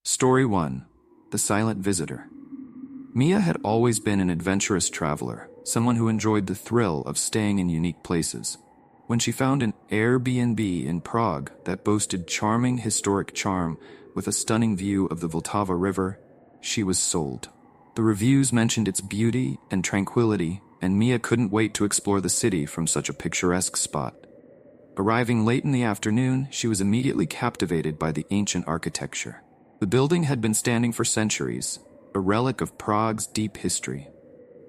Story 1. The Silent Visitor. Mia had always been an adventurous traveler, someone who enjoyed the thrill of staying in unique places. When she found an Airbnb in Prague that boasted charming historic charm with a stunning view of the Vltava River, she was sold. The reviews mentioned its beauty and tranquility, and Mia couldn't wait to explore the city from such a picturesque spot. Arriving late in the afternoon, she was immediately captivated by the ancient architecture. The building had been standing for centuries, a relic of Prague's deep history.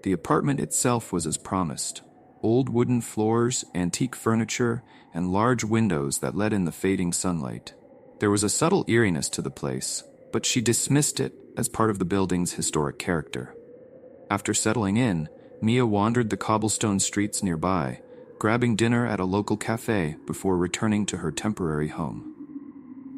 The apartment itself was as promised. Old wooden floors, antique furniture, and large windows that let in the fading sunlight. There was a subtle eeriness to the place, but she dismissed it as part of the building's historic character. After settling in, Mia wandered the cobblestone streets nearby, grabbing dinner at a local cafe before returning to her temporary home.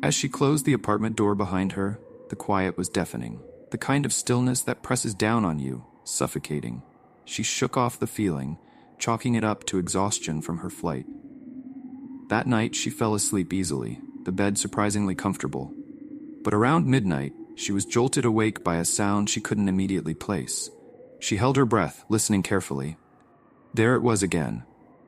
As she closed the apartment door behind her, the quiet was deafening, the kind of stillness that presses down on you, suffocating. She shook off the feeling, chalking it up to exhaustion from her flight. That night, she fell asleep easily, the bed surprisingly comfortable. But around midnight, she was jolted awake by a sound she couldn't immediately place. She held her breath, listening carefully. There it was again,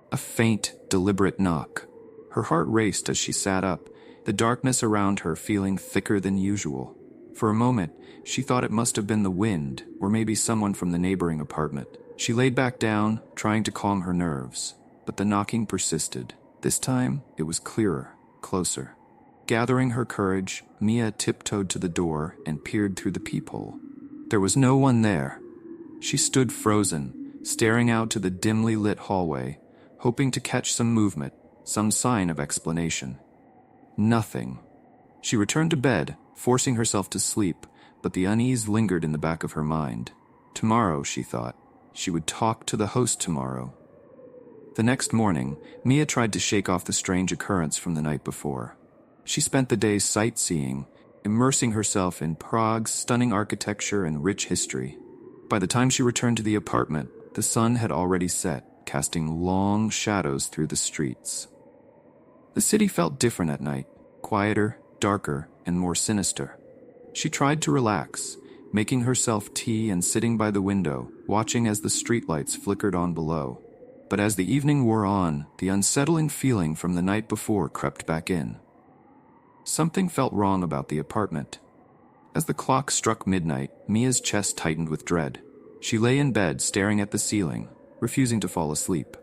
a faint, deliberate knock. Her heart raced as she sat up, the darkness around her feeling thicker than usual. For a moment, she thought it must have been the wind, or maybe someone from the neighboring apartment. She laid back down, trying to calm her nerves, but the knocking persisted. This time, it was clearer, closer. Gathering her courage, Mia tiptoed to the door and peered through the peephole. There was no one there. She stood frozen, staring out to the dimly lit hallway, hoping to catch some movement, some sign of explanation. Nothing. She returned to bed, forcing herself to sleep, but the unease lingered in the back of her mind. Tomorrow, she thought. She would talk to the host tomorrow. The next morning, Mia tried to shake off the strange occurrence from the night before. She spent the day sightseeing, immersing herself in Prague's stunning architecture and rich history. By the time she returned to the apartment, the sun had already set, casting long shadows through the streets. The city felt different at night, quieter, darker, and more sinister. She tried to relax, making herself tea and sitting by the window, watching as the streetlights flickered on below. But as the evening wore on, the unsettling feeling from the night before crept back in. Something felt wrong about the apartment. As the clock struck midnight, Mia's chest tightened with dread. She lay in bed, staring at the ceiling, refusing to fall asleep.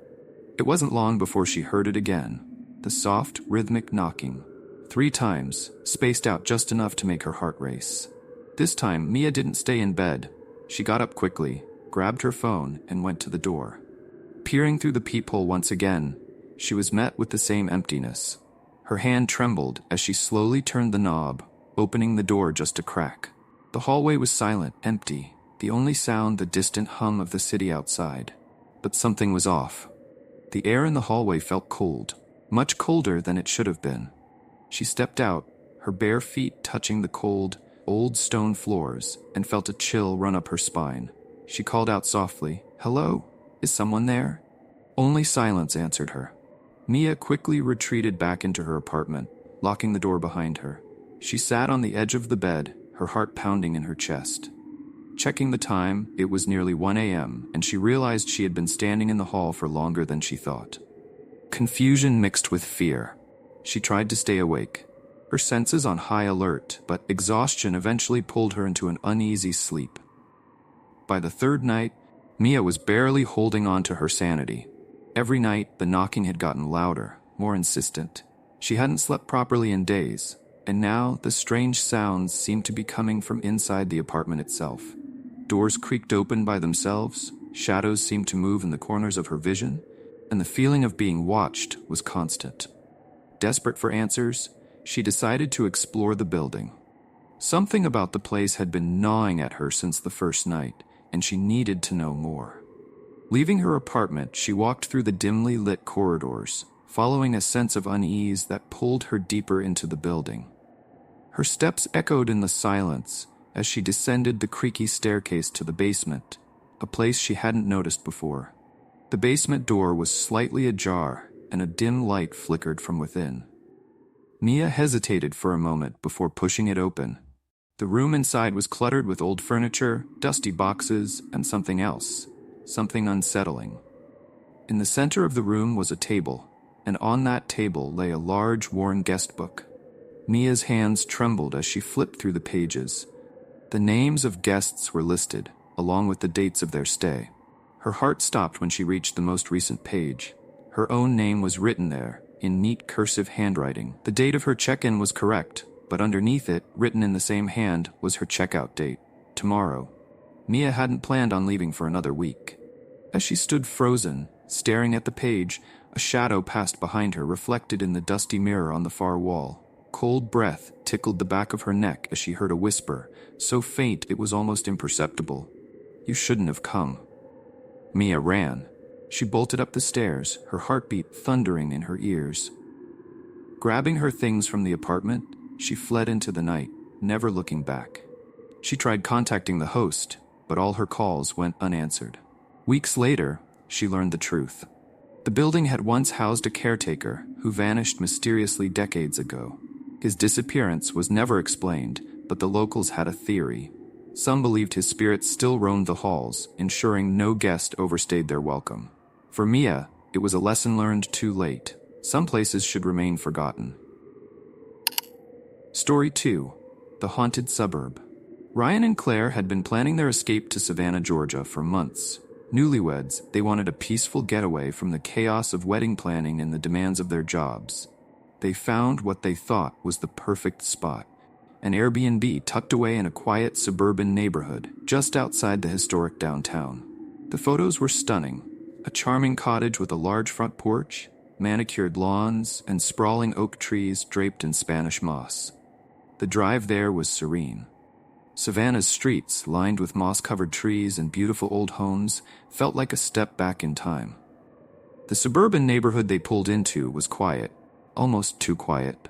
It wasn't long before she heard it again, the soft, rhythmic knocking. 3 times, spaced out just enough to make her heart race. This time, Mia didn't stay in bed. She got up quickly, grabbed her phone, and went to the door. Peering through the peephole once again, she was met with the same emptiness. Her hand trembled as she slowly turned the knob, opening the door just a crack. The hallway was silent, empty, the only sound the distant hum of the city outside. But something was off. The air in the hallway felt cold, much colder than it should have been. She stepped out, her bare feet touching the cold, old stone floors, and felt a chill run up her spine. She called out softly, "Hello? Is someone there?" Only silence answered her. Mia quickly retreated back into her apartment, locking the door behind her. She sat on the edge of the bed, her heart pounding in her chest. Checking the time, it was nearly 1 a.m., and she realized she had been standing in the hall for longer than she thought. Confusion mixed with fear. She tried to stay awake, her senses on high alert, but exhaustion eventually pulled her into an uneasy sleep. By the 3rd night, Mia was barely holding on to her sanity. Every night, the knocking had gotten louder, more insistent. She hadn't slept properly in days, and now the strange sounds seemed to be coming from inside the apartment itself. Doors creaked open by themselves, shadows seemed to move in the corners of her vision, and the feeling of being watched was constant. Desperate for answers, she decided to explore the building. Something about the place had been gnawing at her since the first night, and she needed to know more. Leaving her apartment, she walked through the dimly lit corridors, following a sense of unease that pulled her deeper into the building. Her steps echoed in the silence as she descended the creaky staircase to the basement, a place she hadn't noticed before. The basement door was slightly ajar, and a dim light flickered from within. Mia hesitated for a moment before pushing it open. The room inside was cluttered with old furniture, dusty boxes, and something else. Something unsettling. In the center of the room was a table, and on that table lay a large, worn guest book. Mia's hands trembled as she flipped through the pages. The names of guests were listed, along with the dates of their stay. Her heart stopped when she reached the most recent page. Her own name was written there, in neat cursive handwriting. The date of her check-in was correct, but underneath it, written in the same hand, was her checkout date, tomorrow. Mia hadn't planned on leaving for another week. As she stood frozen, staring at the page, a shadow passed behind her, reflected in the dusty mirror on the far wall. Cold breath tickled the back of her neck as she heard a whisper, so faint it was almost imperceptible. "You shouldn't have come." Mia ran. She bolted up the stairs, her heartbeat thundering in her ears. Grabbing her things from the apartment, she fled into the night, never looking back. She tried contacting the host, but all her calls went unanswered. Weeks later, she learned the truth. The building had once housed a caretaker who vanished mysteriously decades ago. His disappearance was never explained, but the locals had a theory. Some believed his spirit still roamed the halls, ensuring no guest overstayed their welcome. For Mia, it was a lesson learned too late. Some places should remain forgotten. Story 2. The Haunted Suburb. Ryan and Claire had been planning their escape to Savannah, Georgia for months. Newlyweds, they wanted a peaceful getaway from the chaos of wedding planning and the demands of their jobs. They found what they thought was the perfect spot. An Airbnb tucked away in a quiet suburban neighborhood, just outside the historic downtown. The photos were stunning. A charming cottage with a large front porch, manicured lawns, and sprawling oak trees draped in Spanish moss. The drive there was serene. Savannah's streets, lined with moss-covered trees and beautiful old homes, felt like a step back in time. The suburban neighborhood they pulled into was quiet, almost too quiet.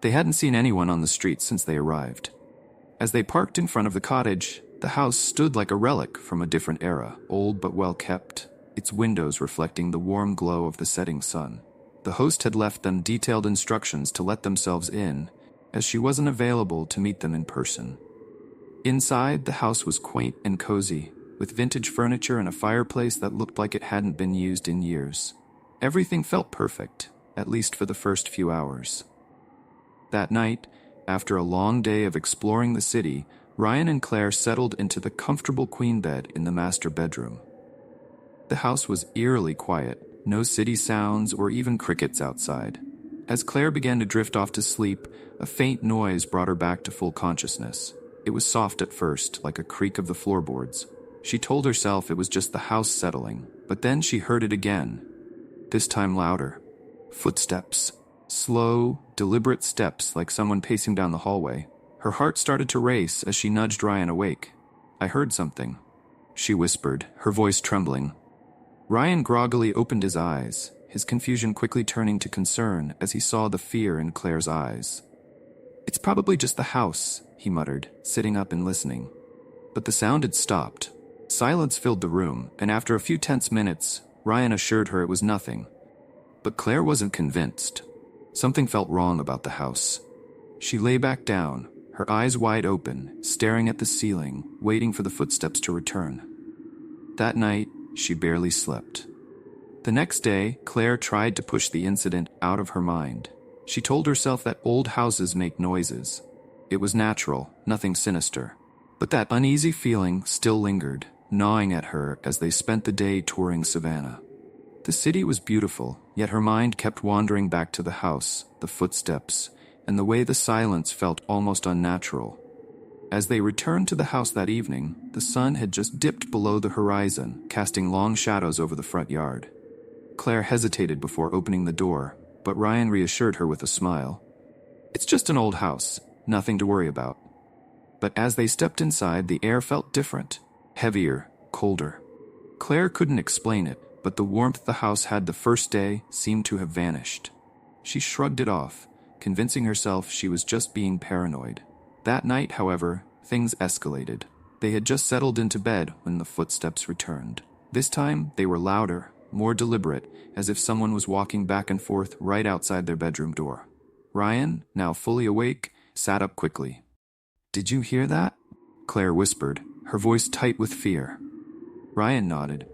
They hadn't seen anyone on the street since they arrived. As they parked in front of the cottage, the house stood like a relic from a different era, old but well kept, its windows reflecting the warm glow of the setting sun. The host had left them detailed instructions to let themselves in, as she wasn't available to meet them in person. Inside, the house was quaint and cozy, with vintage furniture and a fireplace that looked like it hadn't been used in years. Everything felt perfect, at least for the first few hours. That night, after a long day of exploring the city, Ryan and Claire settled into the comfortable queen bed in the master bedroom. The house was eerily quiet, no city sounds or even crickets outside. As Claire began to drift off to sleep, a faint noise brought her back to full consciousness. It was soft at first, like a creak of the floorboards. She told herself it was just the house settling, but then she heard it again, this time louder. Footsteps. Slow, deliberate steps like someone pacing down the hallway. Her heart started to race as she nudged Ryan awake. "I heard something," she whispered, her voice trembling. Ryan groggily opened his eyes, his confusion quickly turning to concern as he saw the fear in Claire's eyes. "It's probably just the house," he muttered, sitting up and listening. But the sound had stopped. Silence filled the room, and after a few tense minutes, Ryan assured her it was nothing. But Claire wasn't convinced. Something felt wrong about the house. She lay back down, her eyes wide open, staring at the ceiling, waiting for the footsteps to return. That night, she barely slept. The next day, Claire tried to push the incident out of her mind. She told herself that old houses make noises. It was natural, nothing sinister. But that uneasy feeling still lingered, gnawing at her as they spent the day touring Savannah. The city was beautiful, yet her mind kept wandering back to the house, the footsteps, and the way the silence felt almost unnatural. As they returned to the house that evening, the sun had just dipped below the horizon, casting long shadows over the front yard. Claire hesitated before opening the door, but Ryan reassured her with a smile. "It's just an old house, nothing to worry about." But as they stepped inside, the air felt different, heavier, colder. Claire couldn't explain it, but the warmth the house had the first day seemed to have vanished. She shrugged it off, convincing herself she was just being paranoid. That night, however, things escalated. They had just settled into bed when the footsteps returned. This time, they were louder, more deliberate, as if someone was walking back and forth right outside their bedroom door. Ryan, now fully awake, sat up quickly. "Did you hear that?" Claire whispered, her voice tight with fear. Ryan nodded.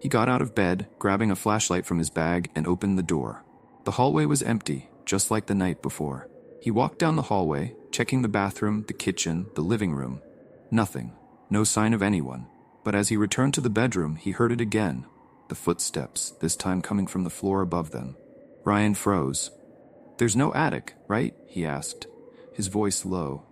He got out of bed, grabbing a flashlight from his bag, and opened the door. The hallway was empty, just like the night before. He walked down the hallway, checking the bathroom, the kitchen, the living room. Nothing. No sign of anyone. But as he returned to the bedroom, he heard it again. The footsteps, this time coming from the floor above them. Ryan froze. "There's no attic, right?" he asked, his voice low.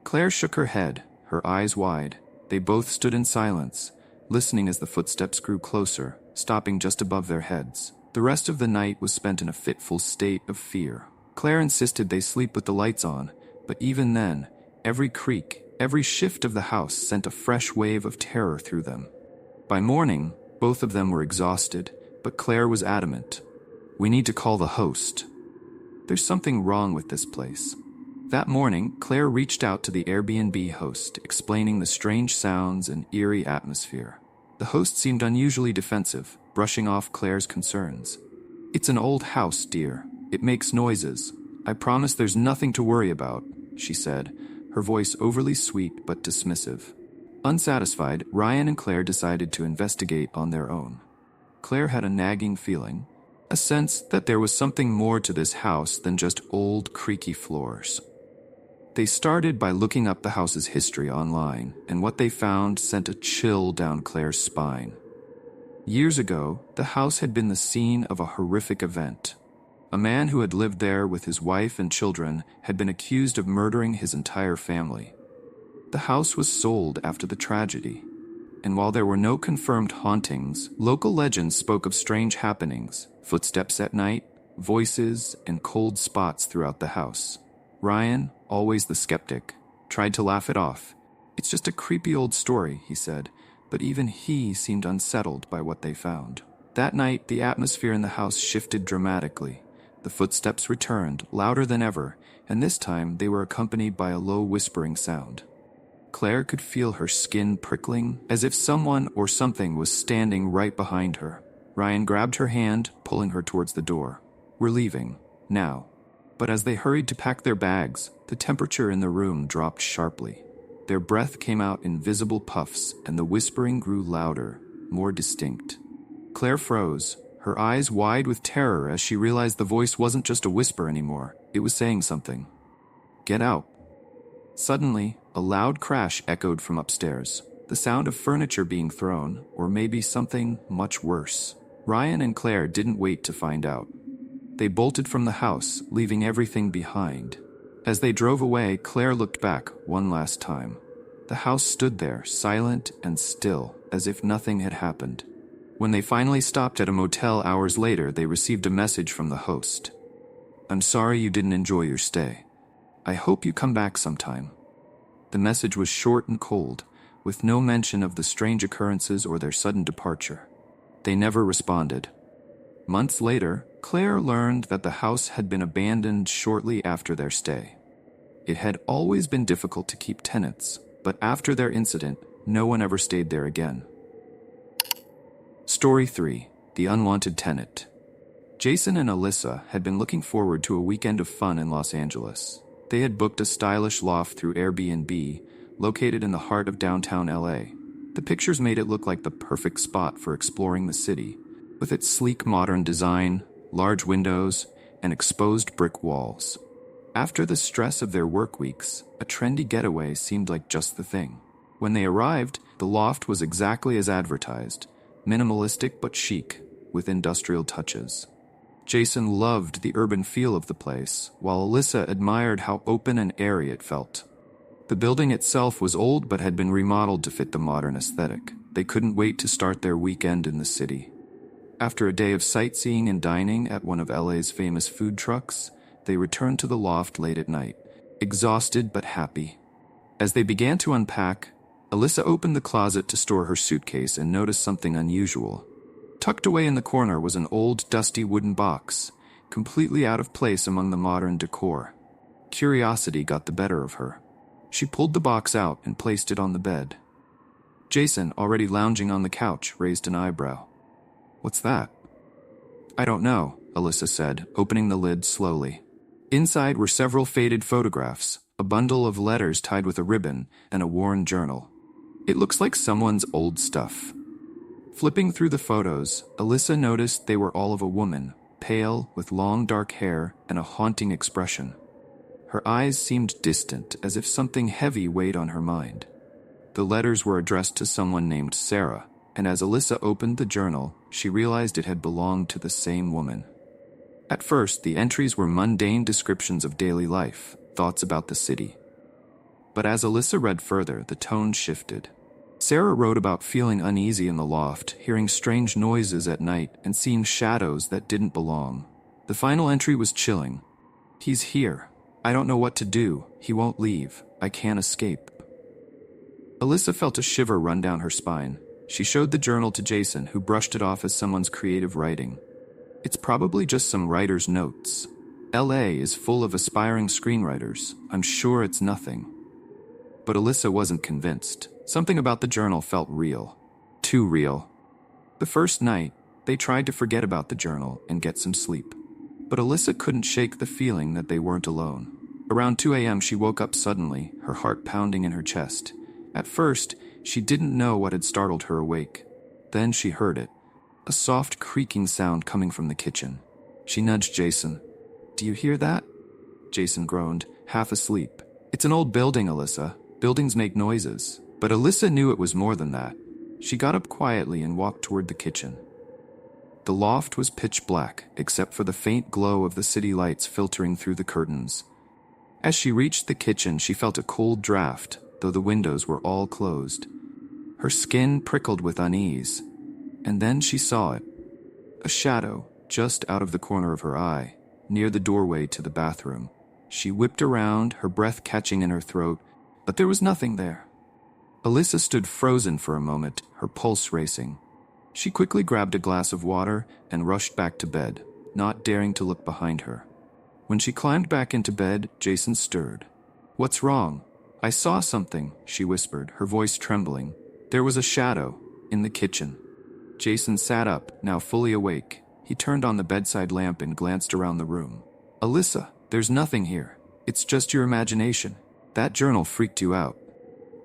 Claire shook her head, her eyes wide. They both stood in silence, listening as the footsteps grew closer, stopping just above their heads. The rest of the night was spent in a fitful state of fear. Claire insisted they sleep with the lights on, but even then, every creak, every shift of the house sent a fresh wave of terror through them. By morning, both of them were exhausted, but Claire was adamant. "We need to call the host. There's something wrong with this place." That morning, Claire reached out to the Airbnb host, explaining the strange sounds and eerie atmosphere. The host seemed unusually defensive, brushing off Claire's concerns. "It's an old house, dear. It makes noises. I promise there's nothing to worry about," she said, her voice overly sweet but dismissive. Unsatisfied, Ryan and Claire decided to investigate on their own. Claire had a nagging feeling, a sense that there was something more to this house than just old, creaky floors. They started by looking up the house's history online, and what they found sent a chill down Claire's spine. Years ago, the house had been the scene of a horrific event. A man who had lived there with his wife and children had been accused of murdering his entire family. The house was sold after the tragedy, and while there were no confirmed hauntings, local legends spoke of strange happenings, footsteps at night, voices, and cold spots throughout the house. Ryan, always the skeptic, tried to laugh it off. "It's just a creepy old story," he said, but even he seemed unsettled by what they found. That night, the atmosphere in the house shifted dramatically. The footsteps returned, louder than ever, and this time they were accompanied by a low whispering sound. Claire could feel her skin prickling, as if someone or something was standing right behind her. Ryan grabbed her hand, pulling her towards the door. "We're leaving. Now." But as they hurried to pack their bags, the temperature in the room dropped sharply. Their breath came out in visible puffs, and the whispering grew louder, more distinct. Claire froze, her eyes wide with terror as she realized the voice wasn't just a whisper anymore. It was saying something. "Get out." Suddenly, a loud crash echoed from upstairs, the sound of furniture being thrown, or maybe something much worse. Ryan and Claire didn't wait to find out. They bolted from the house, leaving everything behind. As they drove away, Claire looked back one last time. The house stood there, silent and still, as if nothing had happened. When they finally stopped at a motel hours later, they received a message from the host. "I'm sorry you didn't enjoy your stay. I hope you come back sometime." The message was short and cold, with no mention of the strange occurrences or their sudden departure. They never responded. Months later, Claire learned that the house had been abandoned shortly after their stay. It had always been difficult to keep tenants, but after their incident, no one ever stayed there again. Story 3. The Unwanted Tenant. Jason and Alyssa had been looking forward to a weekend of fun in Los Angeles. They had booked a stylish loft through Airbnb, located in the heart of downtown LA. The pictures made it look like the perfect spot for exploring the city, with its sleek modern design, large windows, and exposed brick walls. After the stress of their work weeks, a trendy getaway seemed like just the thing. When they arrived, the loft was exactly as advertised, minimalistic but chic, with industrial touches. Jason loved the urban feel of the place, while Alyssa admired how open and airy it felt. The building itself was old but had been remodeled to fit the modern aesthetic. They couldn't wait to start their weekend in the city. After a day of sightseeing and dining at one of LA's famous food trucks, they returned to the loft late at night, exhausted but happy. As they began to unpack, Alyssa opened the closet to store her suitcase and noticed something unusual. Tucked away in the corner was an old, dusty wooden box, completely out of place among the modern decor. Curiosity got the better of her. She pulled the box out and placed it on the bed. Jason, already lounging on the couch, raised an eyebrow. "What's that?" "I don't know," Alyssa said, opening the lid slowly. Inside were several faded photographs, a bundle of letters tied with a ribbon, and a worn journal. It looks like someone's old stuff. Flipping through the photos, Alyssa noticed they were all of a woman, pale, with long dark hair and a haunting expression. Her eyes seemed distant, as if something heavy weighed on her mind. The letters were addressed to someone named Sarah, and as Alyssa opened the journal, she realized it had belonged to the same woman. At first, the entries were mundane descriptions of daily life, thoughts about the city. But as Alyssa read further, the tone shifted. Sarah wrote about feeling uneasy in the loft, hearing strange noises at night, and seeing shadows that didn't belong. The final entry was chilling. "He's here. I don't know what to do. He won't leave. I can't escape." Alyssa felt a shiver run down her spine. She showed the journal to Jason, who brushed it off as someone's creative writing. "It's probably just some writer's notes. LA is full of aspiring screenwriters. I'm sure it's nothing." But Alyssa wasn't convinced. Something about the journal felt real. Too real. The first night, they tried to forget about the journal and get some sleep. But Alyssa couldn't shake the feeling that they weren't alone. Around 2 a.m. she woke up suddenly, her heart pounding in her chest. At first, she didn't know what had startled her awake. Then she heard it. A soft creaking sound coming from the kitchen. She nudged Jason. "Do you hear that?" Jason groaned, half asleep. "It's an old building, Alyssa. Buildings make noises." But Alyssa knew it was more than that. She got up quietly and walked toward the kitchen. The loft was pitch black, except for the faint glow of the city lights filtering through the curtains. As she reached the kitchen, she felt a cold draft, though the windows were all closed. Her skin prickled with unease. And then she saw it. A shadow, just out of the corner of her eye, near the doorway to the bathroom. She whipped around, her breath catching in her throat, but there was nothing there. Alyssa stood frozen for a moment, her pulse racing. She quickly grabbed a glass of water and rushed back to bed, not daring to look behind her. When she climbed back into bed, Jason stirred. "What's wrong?" "I saw something," she whispered, her voice trembling. "There was a shadow in the kitchen." Jason sat up, now fully awake. He turned on the bedside lamp and glanced around the room. "Alyssa, there's nothing here. It's just your imagination. That journal freaked you out."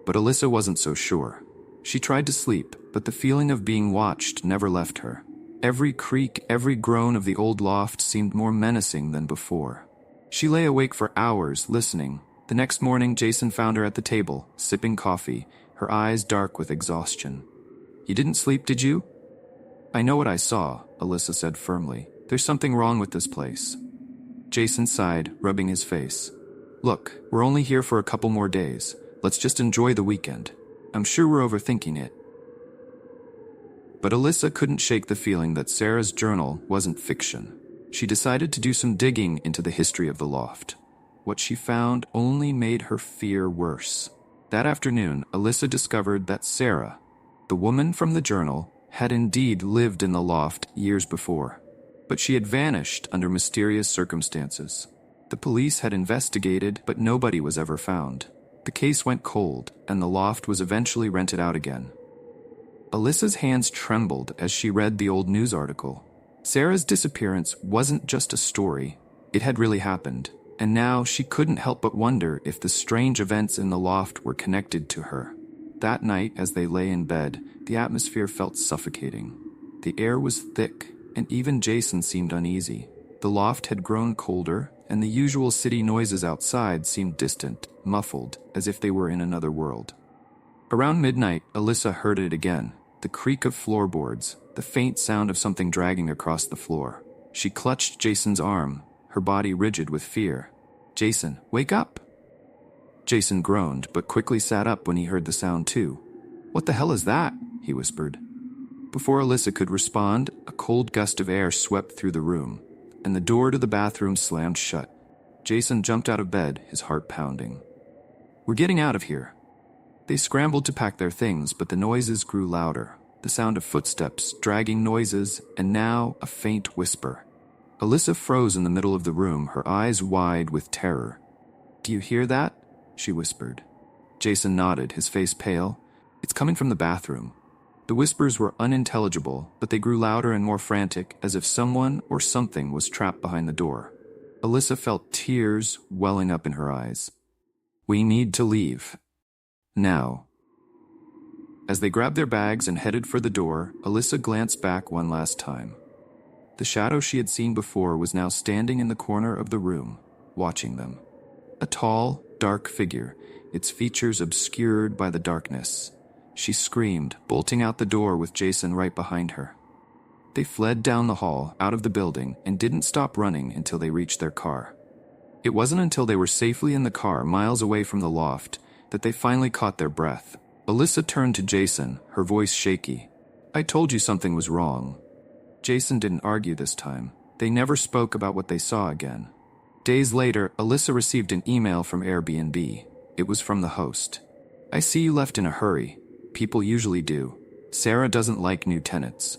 But Alyssa wasn't so sure. She tried to sleep, but the feeling of being watched never left her. Every creak, every groan of the old loft seemed more menacing than before. She lay awake for hours, listening. The next morning, Jason found her at the table, sipping coffee, her eyes dark with exhaustion. "You didn't sleep, did you?" "I know what I saw," Alyssa said firmly. "There's something wrong with this place." Jason sighed, rubbing his face. "Look, we're only here for a couple more days. Let's just enjoy the weekend. I'm sure we're overthinking it." But Alyssa couldn't shake the feeling that Sarah's journal wasn't fiction. She decided to do some digging into the history of the loft. What she found only made her fear worse. That afternoon, Alyssa discovered that Sarah, the woman from the journal, had indeed lived in the loft years before. But she had vanished under mysterious circumstances. The police had investigated, but nobody was ever found. The case went cold, and the loft was eventually rented out again. Alyssa's hands trembled as she read the old news article. Sarah's disappearance wasn't just a story. It had really happened, and now she couldn't help but wonder if the strange events in the loft were connected to her. That night, as they lay in bed, the atmosphere felt suffocating. The air was thick, and even Jason seemed uneasy. The loft had grown colder, and the usual city noises outside seemed distant, muffled, as if they were in another world. Around midnight, Alyssa heard it again, the creak of floorboards, the faint sound of something dragging across the floor. She clutched Jason's arm, her body rigid with fear. "Jason, wake up!" Jason groaned, but quickly sat up when he heard the sound too. "What the hell is that?" he whispered. Before Alyssa could respond, a cold gust of air swept through the room, and the door to the bathroom slammed shut. Jason jumped out of bed, his heart pounding. "We're getting out of here." They scrambled to pack their things, but the noises grew louder. The sound of footsteps, dragging noises, and now a faint whisper. Alyssa froze in the middle of the room, her eyes wide with terror. "Do you hear that?" she whispered. Jason nodded, his face pale. "It's coming from the bathroom." The whispers were unintelligible, but they grew louder and more frantic, as if someone or something was trapped behind the door. Alyssa felt tears welling up in her eyes. "We need to leave. Now." As they grabbed their bags and headed for the door, Alyssa glanced back one last time. The shadow she had seen before was now standing in the corner of the room, watching them. A tall, dark figure, its features obscured by the darkness. She screamed, bolting out the door with Jason right behind her. They fled down the hall, out of the building, and didn't stop running until they reached their car. It wasn't until they were safely in the car, miles away from the loft, that they finally caught their breath. Alyssa turned to Jason, her voice shaky. "I told you something was wrong." Jason didn't argue this time. They never spoke about what they saw again. Days later, Alyssa received an email from Airbnb. It was from the host. "I see you left in a hurry. People usually do. Sarah doesn't like new tenants.